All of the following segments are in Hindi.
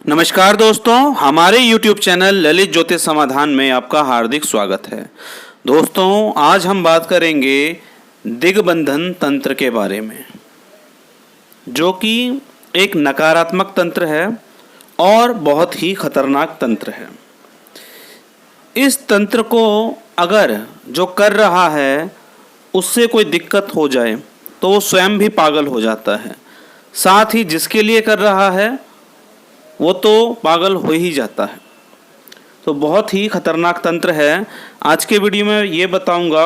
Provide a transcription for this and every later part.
नमस्कार दोस्तों, हमारे YouTube चैनल ललित ज्योतिष समाधान में आपका हार्दिक स्वागत है। दोस्तों, आज हम बात करेंगे दिग्बंधन तंत्र के बारे में, जो कि एक नकारात्मक तंत्र है और बहुत ही खतरनाक तंत्र है। इस तंत्र को अगर जो कर रहा है उससे कोई दिक्कत हो जाए तो वो स्वयं भी पागल हो जाता है, साथ ही जिसके लिए कर रहा है वो तो पागल हो ही जाता है। तो बहुत ही खतरनाक तंत्र है। आज के वीडियो में ये बताऊंगा,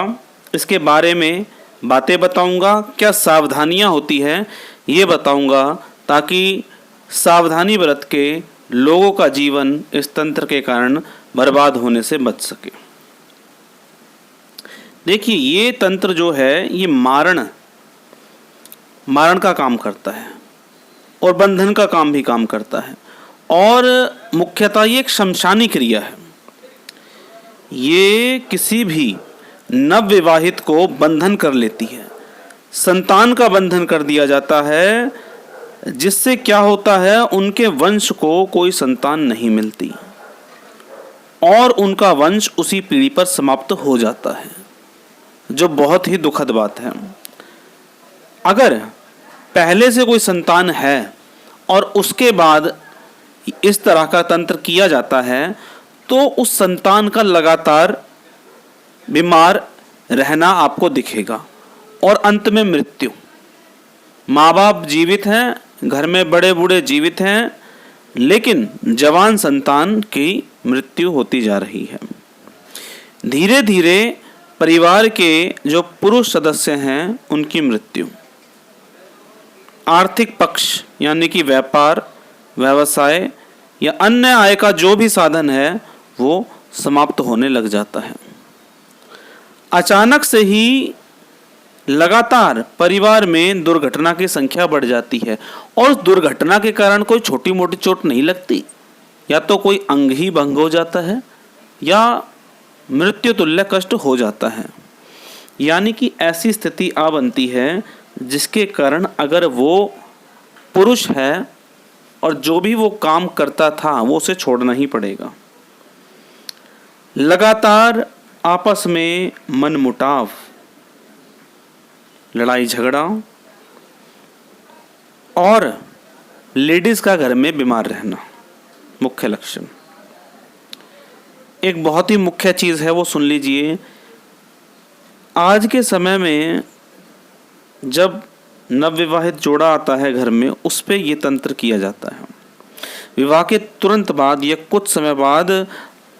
इसके बारे में बातें बताऊंगा, क्या सावधानियां होती हैं ये बताऊंगा, ताकि सावधानी बरत के लोगों का जीवन इस तंत्र के कारण बर्बाद होने से बच सके। देखिए, ये तंत्र जो है ये मारण का काम करता है और बंधन का काम भी काम करता है, और मुख्यतः ये एक शमशानी क्रिया है। ये किसी भी नवविवाहित को बंधन कर लेती है, संतान का बंधन कर दिया जाता है, जिससे क्या होता है उनके वंश को कोई संतान नहीं मिलती और उनका वंश उसी पीढ़ी पर समाप्त हो जाता है, जो बहुत ही दुखद बात है। अगर पहले से कोई संतान है और उसके बाद इस तरह का तंत्र किया जाता है तो उस संतान का लगातार बीमार रहना आपको दिखेगा और अंत में मृत्यु। माँ बाप जीवित हैं, घर में बड़े बूढ़े जीवित हैं, लेकिन जवान संतान की मृत्यु होती जा रही है। धीरे धीरे परिवार के जो पुरुष सदस्य हैं उनकी मृत्यु, आर्थिक पक्ष यानी कि व्यापार, व्यवसाय या अन्य आय का जो भी साधन है वो समाप्त होने लग जाता है। अचानक से ही लगातार परिवार में दुर्घटना की संख्या बढ़ जाती है, और उस दुर्घटना के कारण कोई छोटी मोटी चोट नहीं लगती, या तो कोई अंग ही भंग हो जाता है या मृत्यु तुल्य कष्ट हो जाता है। यानी कि ऐसी स्थिति आ बनती है जिसके कारण अगर वो पुरुष है और जो भी वो काम करता था वो उसे छोड़ना ही पड़ेगा। लगातार आपस में मनमुटाव, लड़ाई झगड़ा और लेडीज का घर में बीमार रहना मुख्य लक्षण। एक बहुत ही मुख्य चीज़ है, वो सुन लीजिए। आज के समय में जब नवविवाहित जोड़ा आता है घर में, उस पे ये तंत्र किया जाता है। विवाह के तुरंत बाद या कुछ समय बाद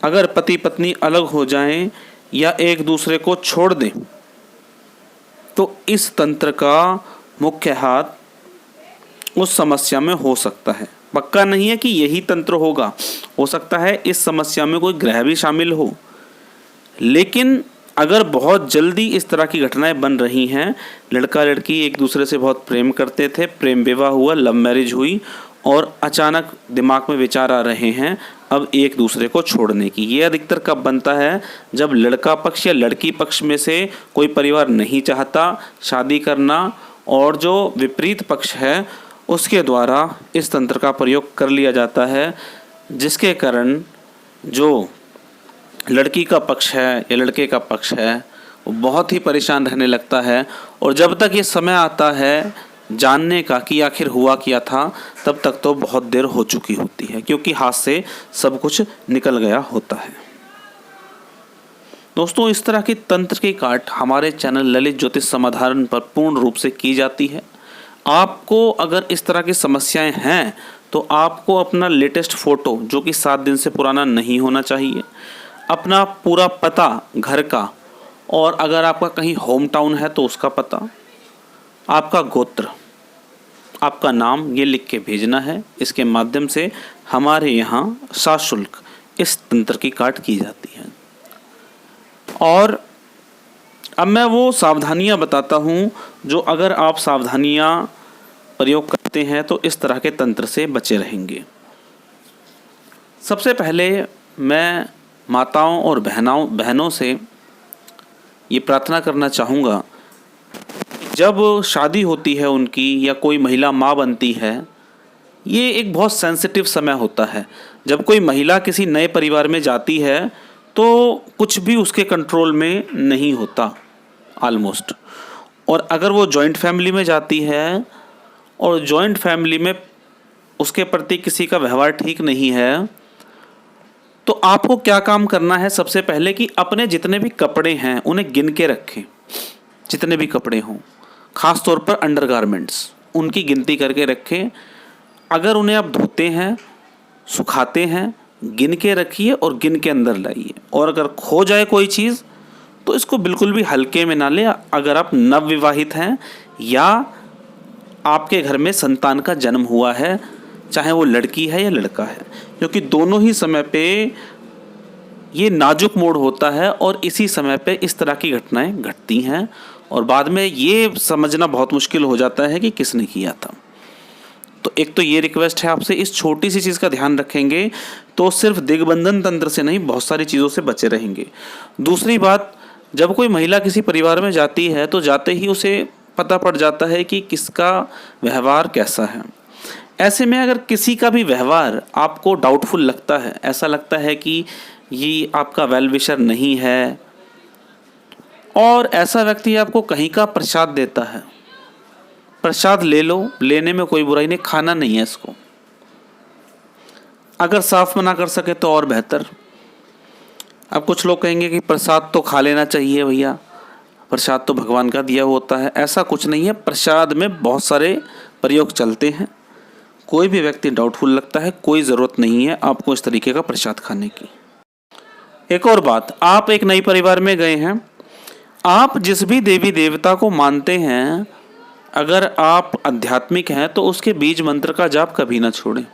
अगर पति पत्नी अलग हो जाएं या एक दूसरे को छोड़ दें तो इस तंत्र का मुख्य हाथ उस समस्या में हो सकता है। पक्का नहीं है कि यही तंत्र होगा, हो सकता है इस समस्या में कोई ग्रह भी शामिल हो, लेकिन अगर बहुत जल्दी इस तरह की घटनाएं बन रही हैं, लड़का लड़की एक दूसरे से बहुत प्रेम करते थे, प्रेम विवाह हुआ, लव मैरिज हुई, और अचानक दिमाग में विचार आ रहे हैं अब एक दूसरे को छोड़ने की। ये अधिकतर कब बनता है? जब लड़का पक्ष या लड़की पक्ष में से कोई परिवार नहीं चाहता शादी करना, और जो विपरीत पक्ष है उसके द्वारा इस तंत्र का प्रयोग कर लिया जाता है, जिसके कारण जो लड़की का पक्ष है या लड़के का पक्ष है वो बहुत ही परेशान रहने लगता है। और जब तक ये समय आता है जानने का कि आखिर हुआ क्या था, तब तक तो बहुत देर हो चुकी होती है, क्योंकि हाथ से सब कुछ निकल गया होता है। दोस्तों, इस तरह की तंत्र की काट हमारे चैनल ललित ज्योतिष समाधान पर पूर्ण रूप से की जाती है। आपको अगर इस तरह की समस्याएं हैं तो आपको अपना लेटेस्ट फोटो, जो कि 7 दिन से पुराना नहीं होना चाहिए, अपना पूरा पता घर का, और अगर आपका कहीं होम टाउन है तो उसका पता, आपका गोत्र, आपका नाम, ये लिख के भेजना है। इसके माध्यम से हमारे यहाँ सशुल्क इस तंत्र की काट की जाती है। और अब मैं वो सावधानियाँ बताता हूँ जो अगर आप सावधानियाँ प्रयोग करते हैं तो इस तरह के तंत्र से बचे रहेंगे। सबसे पहले मैं माताओं और बहनों से ये प्रार्थना करना चाहूँगा, जब शादी होती है उनकी या कोई महिला माँ बनती है ये एक बहुत सेंसिटिव समय होता है। जब कोई महिला किसी नए परिवार में जाती है तो कुछ भी उसके कंट्रोल में नहीं होता ऑलमोस्ट। और अगर वो जॉइंट फैमिली में जाती है और जॉइंट फैमिली में उसके प्रति किसी का व्यवहार ठीक नहीं है, तो आपको क्या काम करना है? सबसे पहले कि अपने जितने भी कपड़े हैं उन्हें गिन के रखें। जितने भी कपड़े हों, ख़ास तौर पर अंडरगारमेंट्स, उनकी गिनती करके रखें। अगर उन्हें आप धोते हैं, सुखाते हैं, गिन के रखिए और गिन के अंदर लाइए। और अगर खो जाए कोई चीज़ तो इसको बिल्कुल भी हल्के में ना ले। अगर आप नवविवाहित हैं या आपके घर में संतान का जन्म हुआ है, चाहे वो लड़की है या लड़का है, क्योंकि दोनों ही समय पे ये नाजुक मोड़ होता है और इसी समय पे इस तरह की घटनाएं घटती हैं और बाद में ये समझना बहुत मुश्किल हो जाता है कि किसने किया था। तो एक तो ये रिक्वेस्ट है आपसे, इस छोटी सी चीज़ का ध्यान रखेंगे तो सिर्फ दिग्बंधन तंत्र से नहीं, बहुत सारी चीज़ों से बचे रहेंगे। दूसरी बात, जब कोई महिला किसी परिवार में जाती है तो जाते ही उसे पता पड़ जाता है कि किसका व्यवहार कैसा है। ऐसे में अगर किसी का भी व्यवहार आपको डाउटफुल लगता है, ऐसा लगता है कि ये आपका वेल विशर नहीं है, और ऐसा व्यक्ति आपको कहीं का प्रसाद देता है, प्रसाद ले लो, लेने में कोई बुराई नहीं, खाना नहीं है इसको। अगर साफ मना कर सके तो और बेहतर। अब कुछ लोग कहेंगे कि प्रसाद तो खा लेना चाहिए भैया, प्रसाद तो भगवान का दिया होता है। ऐसा कुछ नहीं है, प्रसाद में बहुत सारे प्रयोग चलते हैं। कोई भी व्यक्ति डाउटफुल लगता है, कोई ज़रूरत नहीं है आपको इस तरीके का प्रसाद खाने की। एक और बात, आप एक नई परिवार में गए हैं, आप जिस भी देवी देवता को मानते हैं, अगर आप आध्यात्मिक हैं तो उसके बीज मंत्र का जाप कभी ना छोड़ें।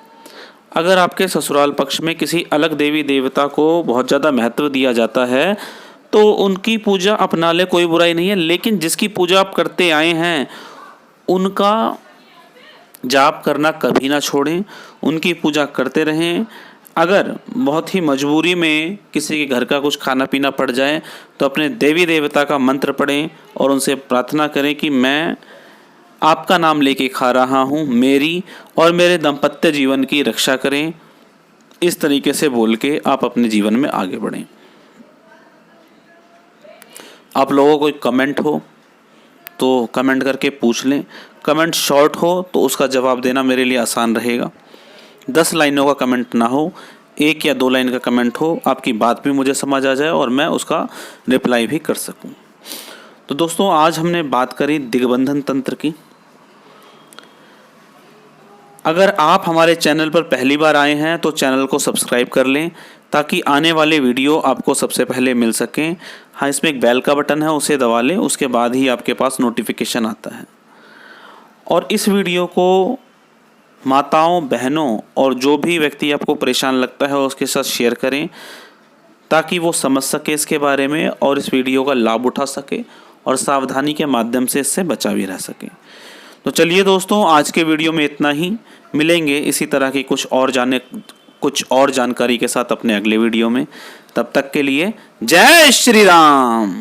अगर आपके ससुराल पक्ष में किसी अलग देवी देवता को बहुत ज़्यादा महत्व दिया जाता है तो उनकी पूजा अपना ले, कोई बुराई नहीं है, लेकिन जिसकी पूजा आप करते आए हैं उनका जाप करना कभी ना छोड़ें, उनकी पूजा करते रहें। अगर बहुत ही मजबूरी में किसी के घर का कुछ खाना पीना पड़ जाए तो अपने देवी देवता का मंत्र पढ़ें और उनसे प्रार्थना करें कि मैं आपका नाम लेके खा रहा हूँ, मेरी और मेरे दाम्पत्य जीवन की रक्षा करें। इस तरीके से बोल के आप अपने जीवन में आगे बढ़ें। आप लोगों को कोई कमेंट हो तो कमेंट करके पूछ लें। कमेंट शॉर्ट हो तो उसका जवाब देना मेरे लिए आसान रहेगा। 10 लाइनों का कमेंट ना हो, 1 या 2 लाइन का कमेंट हो, आपकी बात भी मुझे समझ आ जाए और मैं उसका रिप्लाई भी कर सकूं। तो दोस्तों, आज हमने बात करी दिग्बंधन तंत्र की। अगर आप हमारे चैनल पर पहली बार आए हैं तो चैनल को सब्सक्राइब कर लें ताकि आने वाले वीडियो आपको सबसे पहले मिल सकें। हाँ, इसमें एक बेल का बटन है, उसे दबा लें, उसके बाद ही आपके पास नोटिफिकेशन आता है। और इस वीडियो को माताओं, बहनों और जो भी व्यक्ति आपको परेशान लगता है उसके साथ शेयर करें ताकि वो समझ सके इसके बारे में और इस वीडियो का लाभ उठा सके और सावधानी के माध्यम से इससे बचा भी रह सके। तो चलिए दोस्तों, आज के वीडियो में इतना ही। मिलेंगे इसी तरह की कुछ और जानकारी के साथ अपने अगले वीडियो में। तब तक के लिए जय श्री राम।